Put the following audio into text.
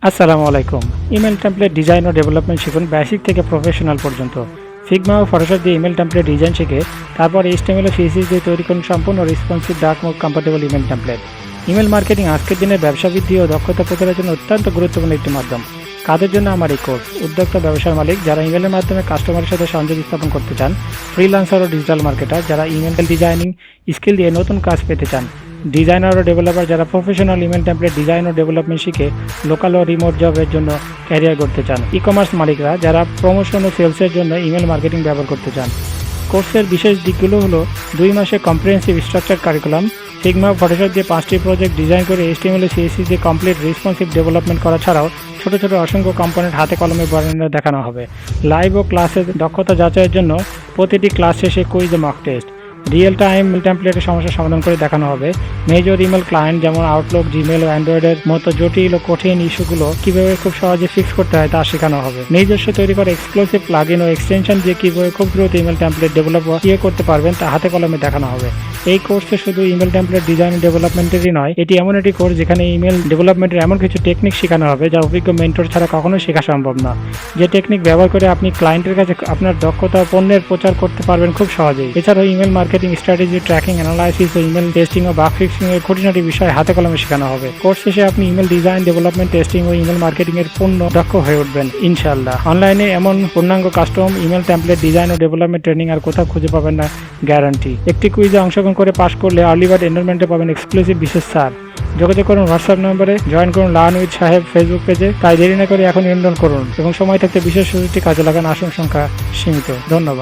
আসসালামু আলাইকুম। Email template design ও ডেভেলপমেন্ট শিখুন বেসিক থেকে প্রফেশনাল পর্যন্ত। ফিগমা ও ফটোশপ দিয়ে ইমেল টেমপ্লেট ডিজাইন শিখে তারপর এইচটিএমএল ও সিএসএস দিয়ে তৈরি করুন সম্পূর্ণ responsive dark mode compatible email template. Email marketing আজকের দিনে ব্যবসা বৃদ্ধি ও দক্ষতা প্রচারের জন্য অত্যন্ত গুরুত্বপূর্ণ একটি মাধ্যম। কাদের জন্য আমার এই কোর্স? উদ্যোক্তা ব্যবসার মালিক যারা ইমেলের মাধ্যমে কাস্টমারের সাথে সংযোগ স্থাপন করতে চান, ফ্রিল্যান্সার ও ডিজিটাল মার্কেটার যারা ইমেল ডিজাইনিং স্কিল দিয়ে নতুন কাজ পেতে চান, ডিজাইনার ও ডেভেলপার যারা প্রফেশনাল ইমেল টেমপ্লেট ডিজাইন ও ডেভেলপমেন্ট শিখে লোকাল ও রিমোট জবের জন্য ক্যারিয়ার করতে চান, ই কমার্স মালিকরা যারা প্রমোশন ও সেলসের জন্য ইমেল মার্কেটিং ব্যবহার করতে চান। কোর্সের বিশেষ দিকগুলো হলো 2 মাসে comprehensive structure curriculum, Figma Photoshop দিয়ে 5টি প্রজেক্ট ডিজাইন করে এইচটিএমএল ও সিএসএস দিয়ে কমপ্লিট রেসপন্সিভ ডেভেলপমেন্ট করা ছাড়াও ছোট ছোট অসংখ্য কম্পোনেন্ট হাতে কলমে বর্ণনা দেখানো হবে। লাইভ ও ক্লাসের দক্ষতা যাচাইয়ের জন্য প্রতিটি ক্লাস শেষে কুইজ ও mock test. Real time email টেমপ্লেটের সমস্যার সমাধান করে দেখানো হবে। মেজর ইমেল ক্লায়েন্ট যেমন আউটলুক, জিমেল ও অ্যান্ড্রয়েডের মতো জটিল ও কঠিন ইস্যুগুলো কীভাবে খুব সহজে ফিক্স করতে হয় তা শেখানো হবে। নিজস্ব তৈরি করা এক্সক্লুসিভ প্লাগইন ও এক্সটেনশন দিয়ে কীভাবে খুব দ্রুত ইমেল টেমপ্লেট ডেভেলপ করতে পারবেন তা হাতে কলমে দেখানো হবে। এই কোর্সে শুধু ইমেল টেমপ্লেট ডিজাইন ও ডেভেলপমেন্টেরই নয়, এটি এমন একটি কোর্স যেখানে ইমেল ডেভেলপমেন্টের এমন কিছু টেকনিক শেখানো হবে যা অভিজ্ঞ মেন্টর ছাড়া কখনোই শেখা সম্ভব না। যে টেকনিক ব্যবহার করে আপনি ক্লায়েন্টের কাছে আপনার দক্ষতা ও পণ্যের প্রচার করতে পারবেন খুব সহজেই। এছাড়াও email marketing strategy, tracking, analysis ও ইমেল টেস্টিং ও বাগ ফিক্সিং এর খুঁটিনাটি বিষয় হাতে কলমে শেখানো হবে। কোর্স শেষে আপনি ইমেল ডিজাইন, ডেভেলপমেন্ট, টেস্টিং ও ইমেল মার্কেটিং এর পূর্ণ দক্ষ হয়ে উঠবেন ইনশাআল্লাহ। অনলাইনে এমন পূর্ণাঙ্গ কাস্টম ইমেল টেমপ্লেট ডিজাইন ও ডেভেলপমেন্ট ট্রেনিং আর কোথাও খুঁজে পাবেন না, গ্যারান্টি। একটি কুইজে অংশগ্রহণ করে পাস করলে আর্লি বার্ড এনরোলমেন্টে পাবেন এক্সক্লুসিভ বিশেষ ছাড়। যোগাযোগ করুন হোয়াটসঅ্যাপ নম্বরে, জয়েন করুন লার্ন উইথ সাহেব ফেসবুক পেজে। তাই দেরি না করে এখন এনরোল করুন এবং সময় থাকতে বিশেষ সুযোগটি কাজে লাগান। আসন সংখ্যা সীমিত। ধন্যবাদ।